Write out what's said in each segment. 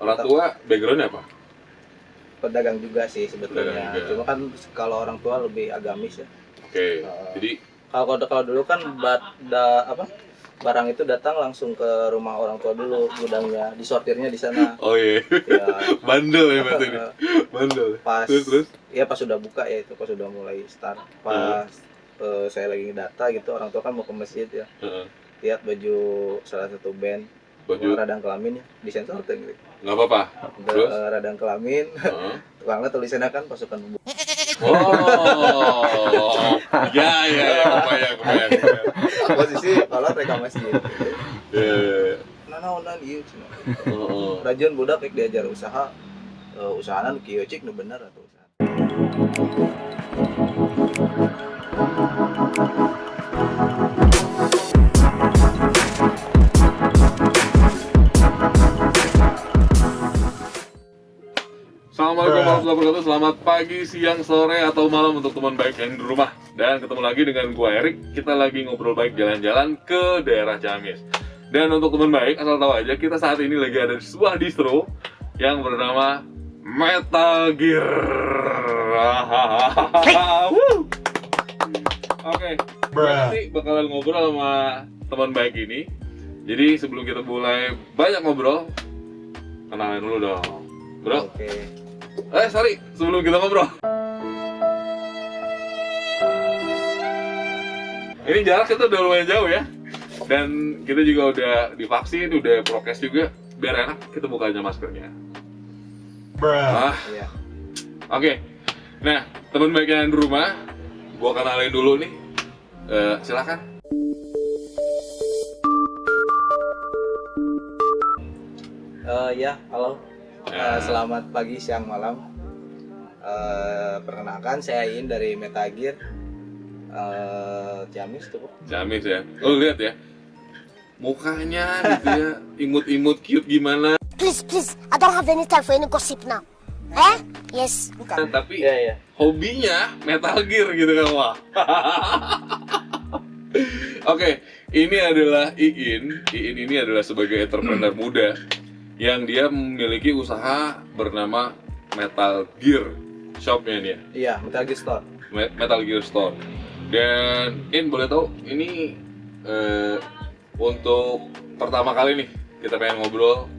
Orang tua backgroundnya apa? Pedagang juga sih sebetulnya. Pedagang juga. Cuma kan kalau orang tua lebih agamis ya. Oke. Jadi Kalau dulu kan barang itu datang langsung ke rumah orang tua dulu, gudangnya, disortirnya di sana. oh iya. Ya, Bandel ya berarti ini. Bandel. pas Terus. ya pas sudah buka ya itu pas sudah mulai start. Pas saya lagi data gitu, orang tua kan mau ke masjid ya. Lihat baju salah satu band, Baju radang kelamin ya, disensor tuh gitu. nggak apa-apa. Terus Radang kelamin, tukangnya tulisannya kan pasukan bumbu. oh, ya, kebayang. Posisi kalau mereka masjid. Ya. Nah, ieu cenah. Rajin budak rek diajar usaha, usahanan kieu cik nu bener atuh usaha. Assalamualaikum warahmatullahi wabarakatuh. Selamat pagi, siang, sore, atau malam untuk teman baik yang di rumah. Dan ketemu lagi dengan gua Erik. Kita lagi ngobrol baik jalan-jalan ke daerah Ciamis. Dan untuk teman baik, asal tahu aja, kita saat ini lagi ada di sebuah distro yang bernama Metal Gear. Oke, nanti bakalan ngobrol sama teman baik ini. Jadi sebelum kita mulai banyak ngobrol, kenalin dulu dong, bro. Oke. Sorry, sebelum kita ngobrol. Ini jarak kita udah lumayan jauh ya. Dan kita juga udah divaksin, udah prokes juga. Biar enak, kita buka aja maskernya. Iya. Oke. Nah, teman baik yang di rumah, gua kenalin dulu nih. Silakan. Ya, halo. Selamat pagi, siang, malam. Perkenalkan, saya Iin dari Metagir, Ciamis tuh. Ciamis ya. Lo lihat ya, mukanya gitu ya, imut-imut cute gimana. Please, I don't have any time for any gossip now. Yes. Bukan. Tapi Iya. hobinya Metal Gear gitu kan, wah. Oke, ini adalah Iin. Iin ini adalah sebagai entrepreneur muda yang dia memiliki usaha bernama Metal Gear Shop-nya dia. Iya, Metagir Store. Metal Gear Store. Dan In, boleh tahu ini untuk pertama kali nih kita pengen ngobrol,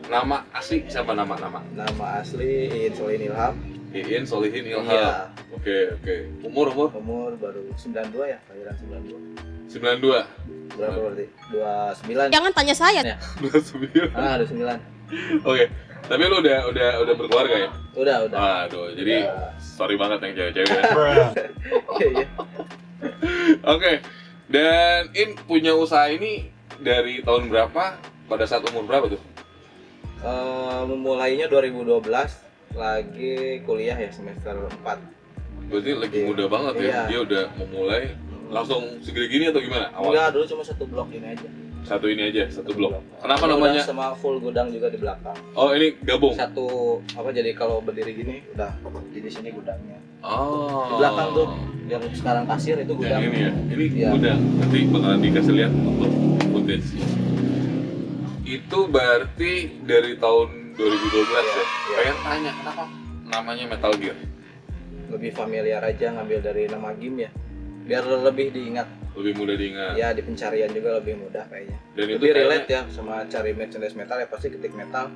nama asli siapa? Nama Nama asli Iin Solihin Ilham. Iin Solihin Ilham. Iya. Oke. Umur Umur baru 92 ya, kelahiran 92. 92. Berapa berarti? 29. Jangan tanya saya. Ya. 29. 29. Oke. Tapi lu udah berkeluarga ya? Udah. Aduh, jadi sorry banget yang cewek-cewek ya. Iya. Oke. Dan In punya usaha ini dari tahun berapa? Pada saat umur berapa tuh? Memulainya 2012, lagi kuliah ya, semester 4. Berarti lagi muda banget ya? Iya. Dia udah memulai langsung segede gini atau gimana? Enggak, dulu cuma satu blok ini aja. Satu ini aja, satu blok. Kenapa Ini namanya? udah sama full gudang juga di belakang. Oh, ini gabung? Satu jadi kalau berdiri gini udah jadi sini gudangnya. Oh. Di belakang tuh yang sekarang kasir itu Yang gudang. ini ya? Ini Iya. gudang. Nanti bakalan dikasih lihat untuk footage. Itu berarti dari tahun 2012 ya? Iya. Pengen tanya, kenapa namanya Metal Gear? Lebih familiar aja ngambil dari nama game ya. Biar lebih diingat. Lebih mudah diingat. Ya di pencarian juga lebih mudah kayaknya. Dan itu Lebih kayaknya- relate ya sama cari merchandise metal ya, pasti ketik metal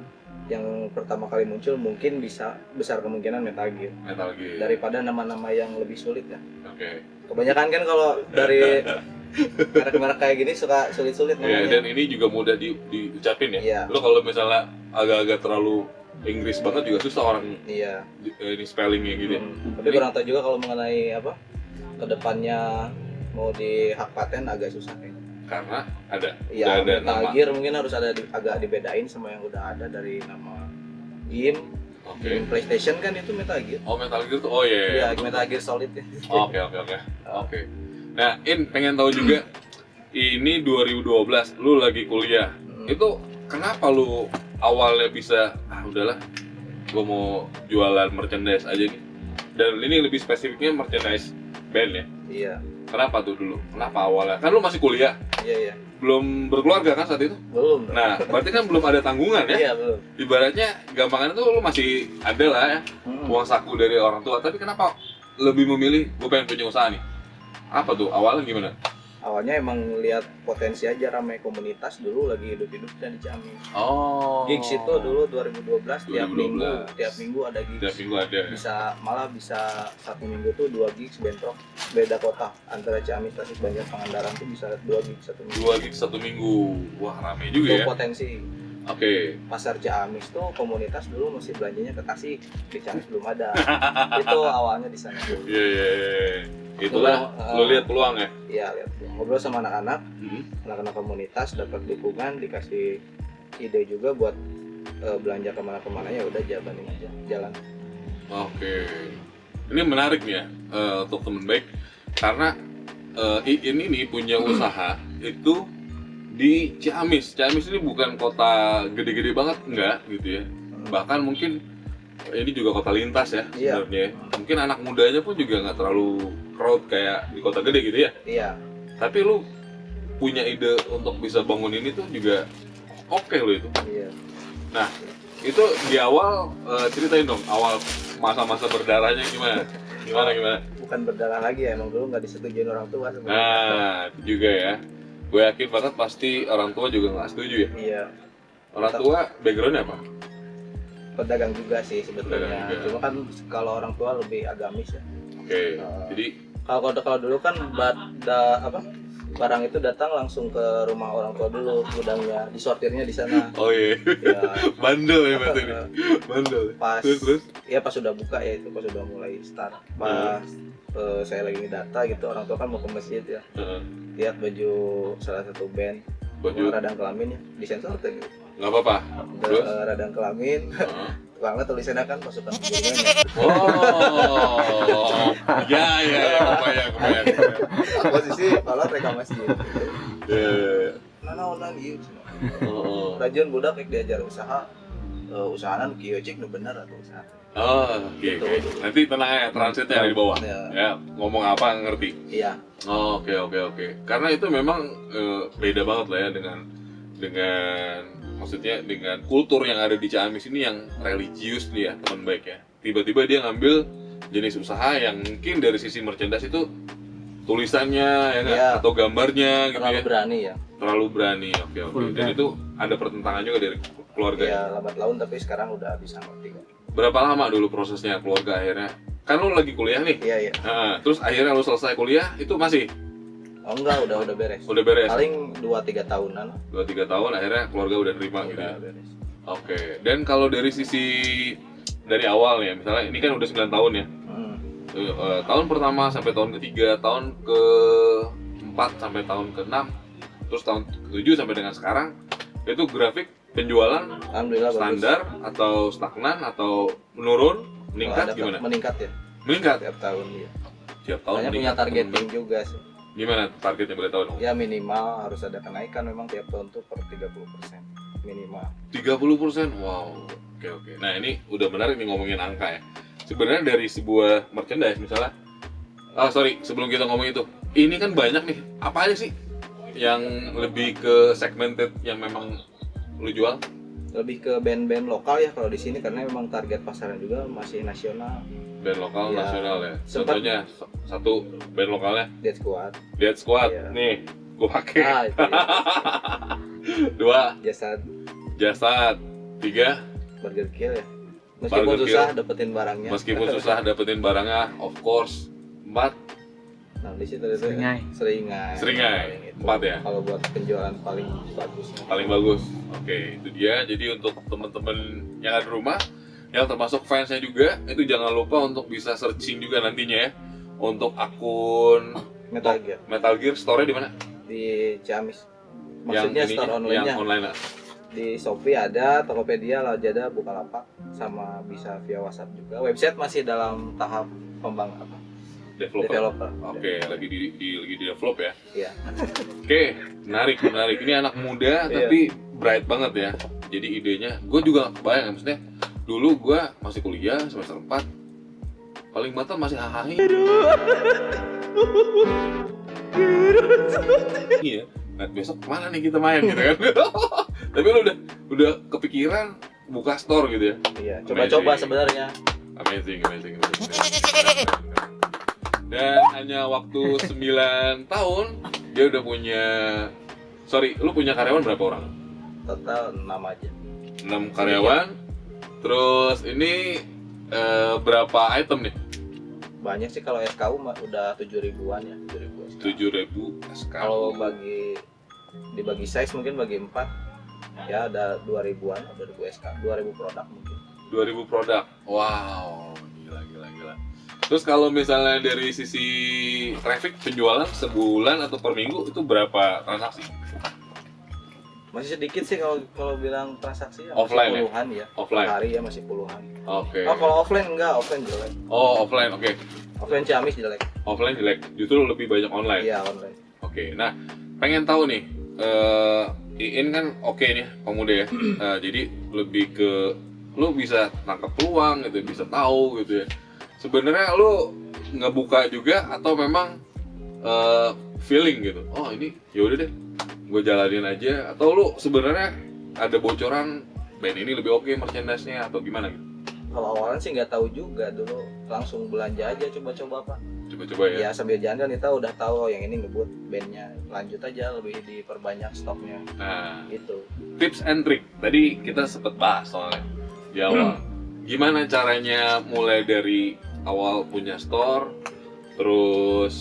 yang pertama kali muncul mungkin bisa besar kemungkinan Metal Gear Metal Gear. daripada nama-nama yang lebih sulit ya. Oke. Kebanyakan kan kalau dari merek-merek kayak gini suka sulit-sulit Ya, namanya. dan ini juga mudah diucapin ya. Iya. Lo kalau misalnya agak-agak terlalu Inggris banget juga susah orang Iya. ini spellingnya gitu. Tapi kurang tahu juga kalau mengenai apa kedepannya mau di hak paten agak susah kayaknya. Karena ada Iya, udah ada Metal nama. Gear mungkin harus agak dibedain sama yang udah ada dari nama game. Oke. Game PlayStation kan itu Metal Gear. Oh, Metal Gear tuh. Oh iya. Iya, Metal Gear Solid ya. Oke. Nah, In pengen tahu juga ini 2012 lu lagi kuliah. Itu kenapa lu awalnya bisa udahlah gua mau jualan merchandise aja nih. Dan ini lebih spesifiknya merchandise band ya. Iya. Kenapa tuh dulu? Kenapa awalnya? Kan lu masih kuliah. Iya. Belum berkeluarga kan saat itu? Belum. Nah, berarti kan belum ada tanggungan ya? Iya, belum. Ibaratnya gampangannya tuh lu masih ada lah ya uang saku dari orang tua, tapi kenapa lebih memilih gue pengen punya usaha nih? Apa tuh awalnya gimana? Awalnya emang lihat potensi aja, ramai komunitas dulu lagi hidup-hidupnya di Ciamis. Oh. Gigs itu dulu 2012 tiap 2012. minggu ada gigs. Tiap minggu ada. Bisa satu minggu tuh 2 gigs bentrok beda kota, antara Ciamis, Tasik, Banjar, Pangandaran tuh bisa 2 gigs satu minggu. 2 gigs 1 minggu. Wah, rame juga Itu ya. potensi. Oke. Pasar Ciamis tuh komunitas dulu mesti belanjanya ke Tasik, di Ciamis belum ada. Itu awalnya di sana dulu. Iya. Itulah lu lihat peluang ya. Iya, lihat. Ngobrol sama anak-anak, Hmm. anak-anak komunitas dapat dukungan, dikasih ide juga buat belanja kemana-kemana, ya udah jalanin aja, jalan. Oke. Ini menarik nih ya untuk temen baik karena ini nih punya usaha itu di Ciamis. Ciamis ini bukan kota gede-gede banget enggak gitu ya. Bahkan mungkin ini juga kota lintas ya Iya. sebenarnya. Mungkin anak mudanya pun juga nggak terlalu crowd kayak di kota gede gitu ya. Iya. Tapi lu punya ide untuk bisa bangun ini tuh juga oke lo itu. Iya. Nah, itu di awal ceritain dong awal masa-masa berdarahnya gimana? Gimana? Bukan berdarah lagi ya, emang dulu nggak disetujuin orang tua sebenarnya. Nah, itu juga ya. Gue yakin banget pasti orang tua juga nggak setuju ya. Iya. Orang tua backgroundnya apa? Pedagang juga sih Pedagang sebetulnya. juga. Cuma kan kalau orang tua lebih agamis ya. Oke, jadi Kalau dulu kan barang itu datang langsung ke rumah orang tua dulu, gudangnya, disortirnya di sana. oh iya, Ya, bandel ya berarti ini, bandel. pas Terus? ya pas sudah buka ya, itu pas sudah mulai start. Pas saya lagi ngedata gitu, orang tua kan mau ke masjid ya, Heeh. lihat baju salah satu band, Baju radang kelamin ya, disensor tuh gitu. nggak apa-apa. Terus? Radang kelamin, Heeh. tukangnya tulisannya kan pasukan kiriman ya. Oh, ya, kebayang. Posisi kalau mereka masjid gitu. Ya. Nah, gitu. Oh, Rajin budak kayak diajar usaha, usahanan kieu cik nu bener atau usaha. oke. Nanti tenang ya, transitnya ada di bawah. Ya. Ya, ngomong apa ngerti. Iya. Oh, oke. Karena itu memang beda banget lah ya dengan maksudnya dengan kultur yang ada di Ciamis ini yang religius nih ya, teman baik ya. Tiba-tiba dia ngambil jenis usaha yang mungkin dari sisi merchandise itu tulisannya ya nggak? Iya. Atau gambarnya gitu Terlalu ya. berani ya. Terlalu berani. Oke. Dan itu ada pertentangan juga dari keluarga. Ya lambat laun tapi sekarang udah bisa ngerti kok. Berapa lama dulu prosesnya keluarga akhirnya? Kan lu lagi kuliah nih. Iya. Nah, terus akhirnya lu selesai kuliah itu masih Oh enggak, udah beres. udah beres. Paling 2-3 tahunan. 2-3 tahun akhirnya keluarga udah nerima gitu ya. Udah beres. Oke. Dan kalau dari sisi dari awal ya, misalnya ini kan udah 9 tahun ya. Tahun pertama sampai tahun ketiga, tahun ke-4 sampai tahun ke-6, terus tahun ke-7 sampai dengan sekarang itu grafik penjualan Alhamdulillah standar atau stagnan atau menurun, meningkat gimana? Meningkat ya. Meningkat Tiap tahun ya. tiap tahun. Makanya punya meningkat. targeting juga sih. Gimana targetnya boleh tahu dong? Ya minimal harus ada kenaikan memang tiap tahun tuh per 30% minimal. 30%, wow. Oke. Nah ini udah menarik nih ngomongin angka ya. Sebenarnya dari sebuah merchandise misalnya, sebelum kita ngomong itu, ini kan banyak nih. Apa aja sih yang lebih ke segmented yang memang lu jual? Lebih ke band-band lokal ya kalau di sini, karena memang target pasaran juga masih nasional. Band lokal, Ya, nasional ya. sempat- Contohnya satu band lokalnya Dead Squad. Dead Squad. Iya. Nih, gua pakai. Itu ya. 2 Jasad Jasad. 3 Burger Kill ya. Meskipun Burger susah Kill. dapetin barangnya. meskipun susah dapetin barangnya, of course. 4 Nah di situ itu Seringai. Seringai. Seringai. Paling itu. 4 ya. Kalau buat penjualan paling bagus. Paling bagus. Oke, itu dia. Jadi untuk teman-teman yang ada di rumah, yang termasuk fansnya juga, itu jangan lupa untuk bisa searching juga nantinya ya untuk akun Metal Gear Metal Gear store-nya di mana? di Ciamis. Maksudnya store yang online-nya. online. Di Shopee ada, Tokopedia, Lazada, Bukalapak, sama bisa via WhatsApp juga. Website masih dalam tahap developer. Oke, lagi di develop ya. Iya. Oke, menarik. Ini anak muda Iya. tapi bright banget ya. Jadi idenya, gue juga gak kebayang maksudnya. Dulu gue masih kuliah semester 4, paling banter masih hahaha. Iya, Nah, besok kemana nih kita main gitu kan? Tapi lu udah kepikiran buka store gitu ya? Iya, coba-coba Amazing. sebenarnya. Amazing. Dan hanya waktu 9 tahun dia udah punya, lu punya karyawan berapa orang? Total 6 aja. 6 karyawan. Terus ini berapa item nih? Banyak sih kalau SKU mah udah 7.000-an ya, 7.000 SKU. 7.000 SKU. Kalau dibagi size mungkin bagi 4 ya ada 2.000-an, 2.000 SKU, 2.000 produk mungkin. 2000 produk. Wow, gila. Terus kalau misalnya dari sisi traffic penjualan sebulan atau per minggu itu berapa transaksi? Masih sedikit sih kalau bilang transaksi ya, Offline masih ya? puluhan ya. Offline. Per hari ya masih puluhan. Oke. Oh, kalau offline enggak, offline jelek. Oh, offline, oke. Offline Ciamis jelek. Offline jelek, justru lebih banyak online. Iya, online. Oke, nah pengen tahu nih, Iin kan oke nih pemuda ya, jadi lebih ke lu bisa nangkep peluang gitu, bisa tahu gitu ya. Sebenarnya lu ngebuka juga atau memang feeling gitu? Oh ini yaudah deh, gue jalanin aja. Atau lu sebenarnya ada bocoran band ini lebih oke merchandise-nya atau gimana gitu? Kalau awalan sih nggak tahu juga, dulu langsung belanja aja coba-coba Pak. Coba-coba ya. Ya sambil jalan kan kita udah tahu oh, yang ini ngebut bandnya, lanjut aja lebih diperbanyak stoknya. Nah, Gitu. tips and trick tadi kita sempet bahas soalnya di awal. Gimana caranya mulai dari awal punya store, terus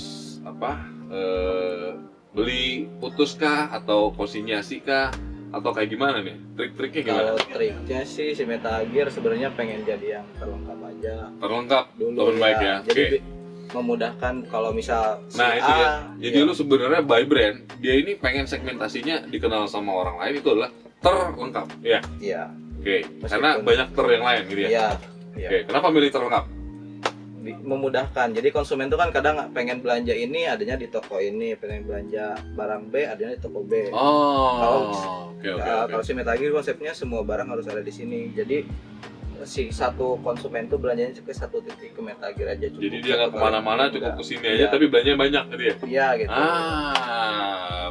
beli putuskah atau konsinyasi kah atau kayak gimana nih? Trik-triknya gimana? Kalau triknya sih si Metal Gear sebenarnya pengen jadi yang terlengkap aja Terlengkap, dulu teman baik ya. Jadi Oke. memudahkan kalau misal si Nah itu A, ya. Jadi ya, lu sebenarnya by brand, dia ini pengen segmentasinya dikenal sama orang lain itu adalah terlengkap. Ya. iya, Oke. Meskipun- Karena banyak ter yang lain gitu ya. iya, iya. Oke. Kenapa milih terlengkap? Memudahkan. Jadi konsumen tuh kan kadang pengen belanja ini adanya di toko ini, pengen belanja barang B adanya di toko B. Oh. Oke. Kalau si Metal Gear konsepnya semua barang harus ada di sini. Jadi si satu konsumen tuh belanjanya ke satu titik ke Metal Gear aja cukup. Jadi dia nggak kemana-mana, cukup kesini aja, Iya. tapi belanjanya banyak gitu ya? Iya gitu.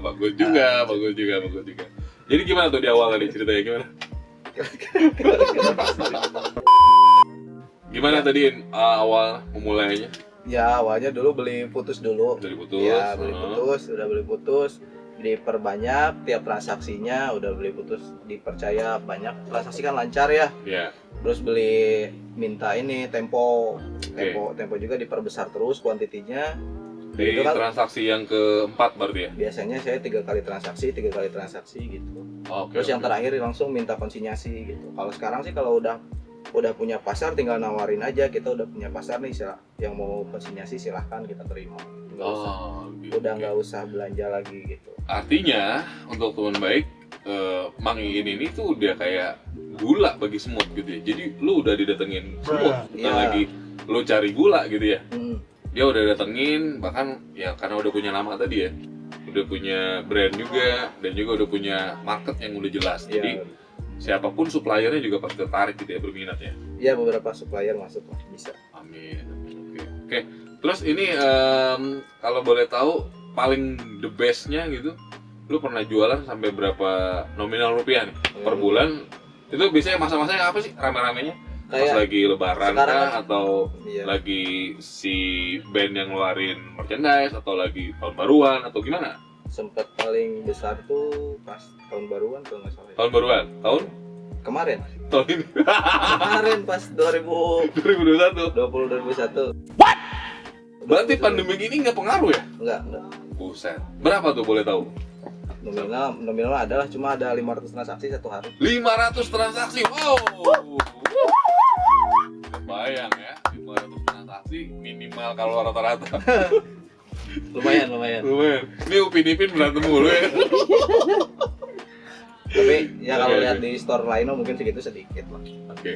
Bagus juga. Jadi gimana tuh di awal tadi ceritanya gimana? Gimana tadi awal memulainya? Ya awalnya dulu beli putus dulu. Dari putus. Ya beli putus, udah beli putus, diperbanyak tiap transaksinya, udah beli putus dipercaya banyak, transaksi kan lancar ya. Iya. Terus beli minta ini tempo juga diperbesar terus kuantitinya. Di Itu kan transaksi yang keempat berarti ya? biasanya saya 3 kali transaksi gitu. Oke. Terus yang terakhir langsung minta konsinyasi gitu. Kalau sekarang sih kalau udah punya pasar tinggal nawarin aja, kita udah punya pasar nih, yang mau konsinyasi silahkan kita terima. Udah nggak usah belanja lagi gitu. Artinya untuk teman baik, Mang Iin ini tuh udah kayak gula bagi semut gitu ya. Jadi lu udah didatengin semut, bukan Iya. lagi lu cari gula gitu ya. Hmm. Dia udah datengin, bahkan ya karena udah punya nama tadi ya, udah punya brand juga, dan juga udah punya market yang udah jelas. Jadi Ya, siapapun suppliernya juga pasti tertarik gitu ya, berminat ya. ya beberapa supplier masuk lah, bisa. Amin. Oke. Terus ini kalau boleh tahu paling the bestnya gitu, lu pernah jualan sampai berapa nominal rupiah nih per bulan? Itu biasanya masa-masanya apa sih rame-ramenya? Pas Kayak lagi lebaran sekarang kah, kan- atau iya. lagi si band yang ngeluarin merchandise, atau lagi tahun baruan atau gimana? Sempet paling besar tuh pas tahun baruan kalau nggak salah. Ya. Tahun baruan? Tahun? Kemarin Tahun ini? pas 2020 2021. 2021. Berarti pandemi ini nggak pengaruh ya? Enggak. Buset. Berapa tuh boleh tahu? Nominal adalah cuma ada 500 transaksi satu hari. 500 transaksi, wow. Bayang ya, 500 transaksi minimal kalau rata-rata. Lumayan. Lumayan. Ini Upin Ipin berantem mulu ya. Tapi ya kalau Oke, lihat oke. di store lain mungkin segitu sedikit lah. Oke.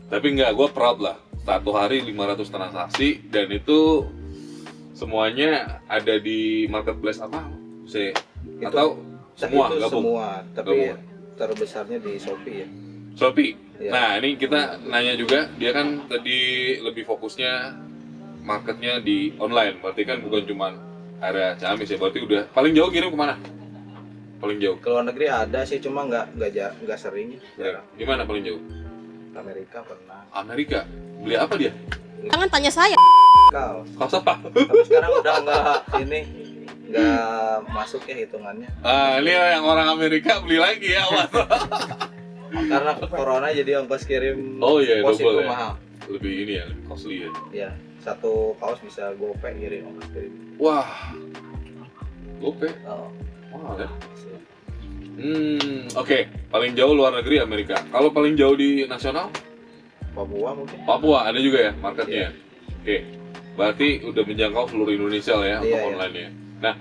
Tapi enggak, gue proud lah. Satu hari 500 transaksi dan itu semuanya ada di marketplace apa? Atau semua itu gabung? semua, tapi Gabung. terbesarnya di Shopee ya. Shopee. Iya. Nah, ini kita nanya juga, dia kan tadi lebih fokusnya marketnya di online. Berarti kan bukan cuma area Ciamis ya, berarti udah paling jauh kirim kemana? paling jauh? Ke luar negeri ada sih, cuma nggak sering. Ya. Gimana paling jauh? Amerika pernah. Amerika. Beli apa dia? Jangan tanya saya. Kaos. Kaos apa? Tapi sekarang udah nggak masuk ya hitungannya. Ini yang orang Amerika beli lagi ya, Mas. Karena corona jadi ongkos kirim Oh iya, pos itu double ya. mahal. Lebih ini ya, lebih costly ya. Ya, satu kaos bisa GoPay kirim ongkos kirim. Wah. Gope. Oh, Mahal ya. sih. Oke. Paling jauh luar negeri Amerika. Kalau paling jauh di nasional? Papua mungkin. Papua ada juga ya marketnya. Iya. Oke. Berarti udah menjangkau seluruh Indonesia lah ya Iya, untuk iya. online-nya. Nah,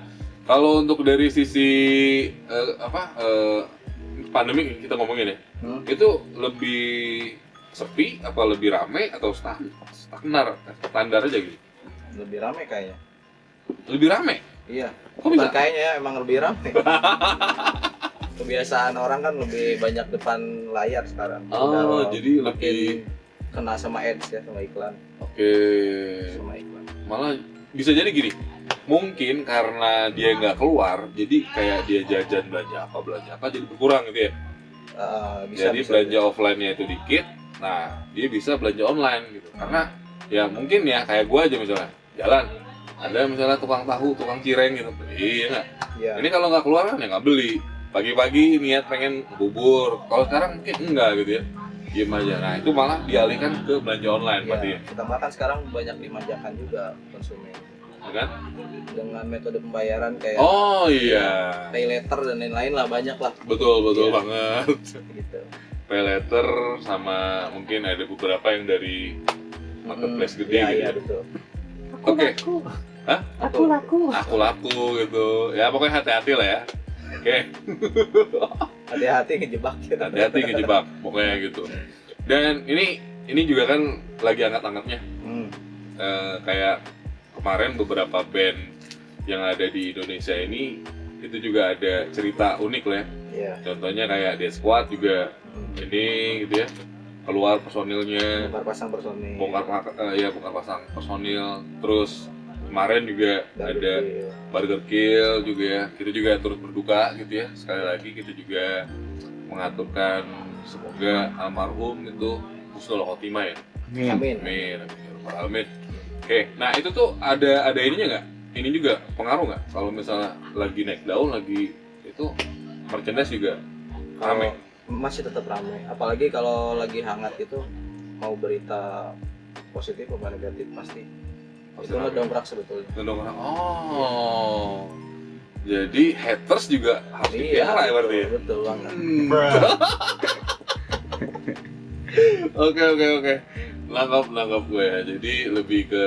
kalau untuk dari sisi pandemi kita ngomongin ya, itu lebih sepi apa lebih rame atau standar aja gitu? Lebih rame kayaknya. Lebih rame? Iya. Kok bisa? Bukan kayaknya ya, emang lebih rame. Kebiasaan orang kan lebih banyak depan layar sekarang. Oh, Udah jadi makin lebih kena sama ads ya, sama iklan. oke. Sama iklan. Malah bisa jadi gini. Mungkin karena dia nggak keluar, jadi kayak dia jajan belanja apa jadi berkurang gitu ya. Jadi belanja offline-nya itu dikit, nah dia bisa belanja online gitu. Karena ya mungkin ya kayak gua aja misalnya jalan, ada misalnya tukang tahu, tukang cireng gitu, iya nggak? Iya. Ini kalau nggak keluar kan ya nggak beli. Pagi-pagi niat pengen bubur, kalau sekarang mungkin enggak gitu ya, diem aja. Nah itu malah dialihkan ke belanja online Iya, berarti ya, ditambah kan sekarang banyak dimanjakan juga konsumen kan? dengan metode pembayaran kayak Oh iya, pay later dan lain-lain lah, banyak lah betul Iya. banget. gitu. Pay letter sama mungkin ada beberapa yang dari marketplace gede Iya, gitu iya ya. betul. Oke. Hah? Aku laku. Aku laku gitu. Ya pokoknya hati-hati lah ya. Oke, Hati-hati ngejebak gitu. hati-hati ngejebak pokoknya gitu. Dan ini juga kan lagi angkat-angkatnya. Hmm. Kayak kemarin beberapa band yang ada di Indonesia ini itu juga ada cerita unik lah ya. Iya. Contohnya kayak Dead Squad juga ini gitu ya. Keluar personilnya, Bongkar pasang personil. bongkar pasang personil. Terus kemarin juga ada Burger Kill juga ya. Kita juga turut berduka gitu ya. Sekali lagi kita juga mengaturkan semoga almarhum itu husnul khotimah ya. Amin. Amin. Amin. Oke, nah itu tuh ada ininya nggak? Ini juga pengaruh nggak? Kalau misalnya lagi naik daun lagi itu merchandise juga rame. Masih tetap ramai, apalagi kalau lagi hangat gitu, mau berita positif apa negatif pasti itu rame. ngedongkrak sebetulnya. Ngedongkrak. Oh. Jadi haters juga harus dipelihara ya berarti ya? Betul banget. Oke. Nangkap gue ya. Jadi lebih ke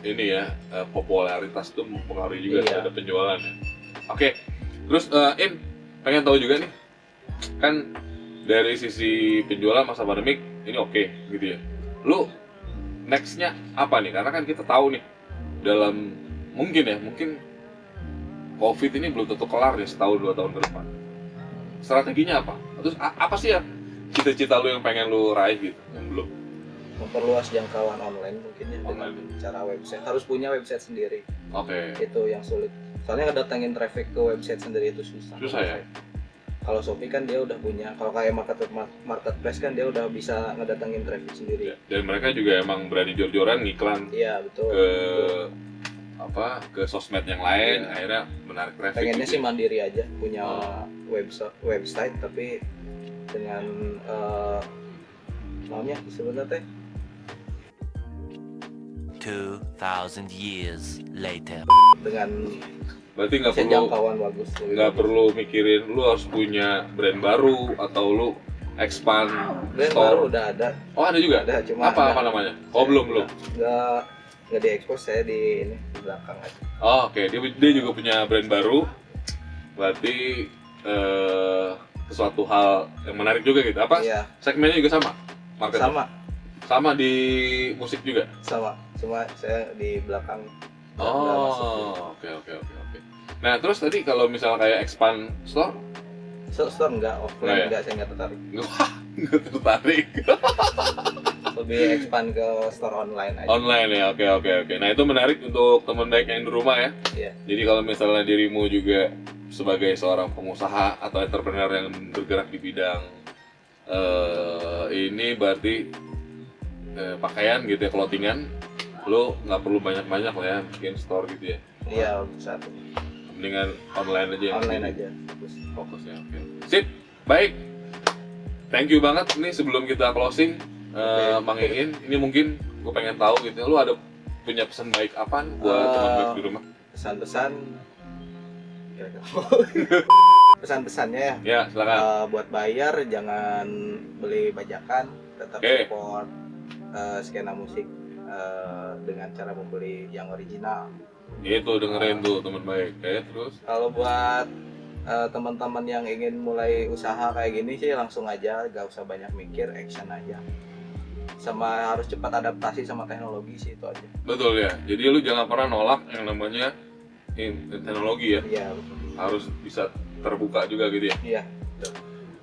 ini ya, popularitas itu mempengaruhi juga Iya. terhadap penjualan ya. Oke. Terus In pengen tahu juga nih. Kan dari sisi penjualan masa pandemik ini oke gitu ya. Lu nextnya apa nih? Karena kan kita tahu nih dalam mungkin COVID ini belum tentu kelar nih setahun 2 tahun ke depan. Strateginya apa? Terus apa sih ya cita-cita lu yang pengen lu raih gitu yang belum? Memperluas jangkauan online mungkin ya dengan Online. cara website. Harus punya website sendiri. Oke. Itu yang sulit. Soalnya ngedatengin traffic ke website sendiri itu susah. Susah ya? Kalau Shopee kan dia udah punya, kalau kayak marketplace kan dia udah bisa ngedatengin traffic sendiri. Dan mereka juga emang berani jor-joran ngiklan Iya betul. ke sosmed yang lain, Iya. akhirnya menarik traffic. Pengennya gitu sih ya. mandiri aja, punya Oh. website tapi dengan namanya sebenarnya 2,000 years later. dengan Berarti nggak perlu jangkauan bagus. lebih nggak bagus. perlu mikirin lu harus punya brand baru atau lu expand Brand store. baru udah ada, Oh ada juga. ada cuma Apa namanya? Oh belum. nggak diekspos, saya di ini di belakang aja. Oh, oke. Dia juga punya brand baru. Berarti sesuatu hal yang menarik juga gitu. Apa? Iya, Segmennya juga sama? Market sama di musik juga? sama, cuma saya di belakang. nggak masuk. Oh, oke. Nah, terus tadi kalau misalnya kayak expand store, Store nggak, offline Nggak ya? nggak, saya nggak tertarik. wah, nggak tertarik. Lebih expand ke store online aja. Online ya, oke. Nah, itu menarik untuk teman baik yang di rumah ya. Iya. Jadi kalau misalnya dirimu juga sebagai seorang pengusaha atau entrepreneur yang bergerak di bidang ini berarti pakaian gitu ya, clothingan, lo nggak perlu banyak-banyak lah ya bikin store gitu ya. Iya, untuk saat ini. Mendingan online aja. Online yang aja. fokusnya. Oke. Sip, baik. Thank you banget. Nih sebelum kita closing, Mang Iin, ini mungkin gue pengen tahu gitu, lo ada punya pesan baik apa buat teman baik di rumah? Pesan-pesan kira-kira. Pesan-pesannya ya. Ya, silakan. Buat bayar jangan beli bajakan, tetap Oke. support skena musik dengan cara membeli yang original. Itu dengerin tuh teman baik. Terus Kalau buat teman-teman yang ingin mulai usaha kayak gini sih langsung aja, gak usah banyak mikir, action aja. Sama harus cepat adaptasi sama teknologi sih, itu aja. betul ya. Jadi lu jangan pernah nolak yang namanya teknologi ya. Iya, Harus bisa terbuka juga gitu ya. iya.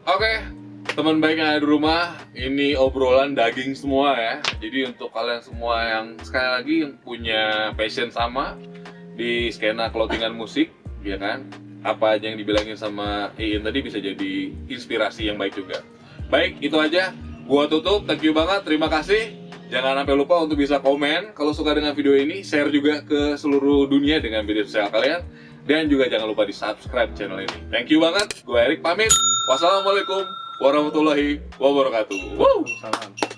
Oke, teman baik yang ada di rumah, ini obrolan daging semua ya. Jadi untuk kalian semua yang sekali lagi yang punya passion sama di skena clothingan musik, ya kan? Apa aja yang dibilangin sama Iin tadi bisa jadi inspirasi yang baik juga. Baik, itu aja. Gua tutup. Thank you banget. Terima kasih. Jangan sampai lupa untuk bisa komen kalau suka dengan video ini, share juga ke seluruh dunia dengan media sosial kalian, dan juga jangan lupa di subscribe channel ini. Thank you banget. Gue Erik pamit. Wassalamualaikum warahmatullahi wabarakatuh. Wow. Salam.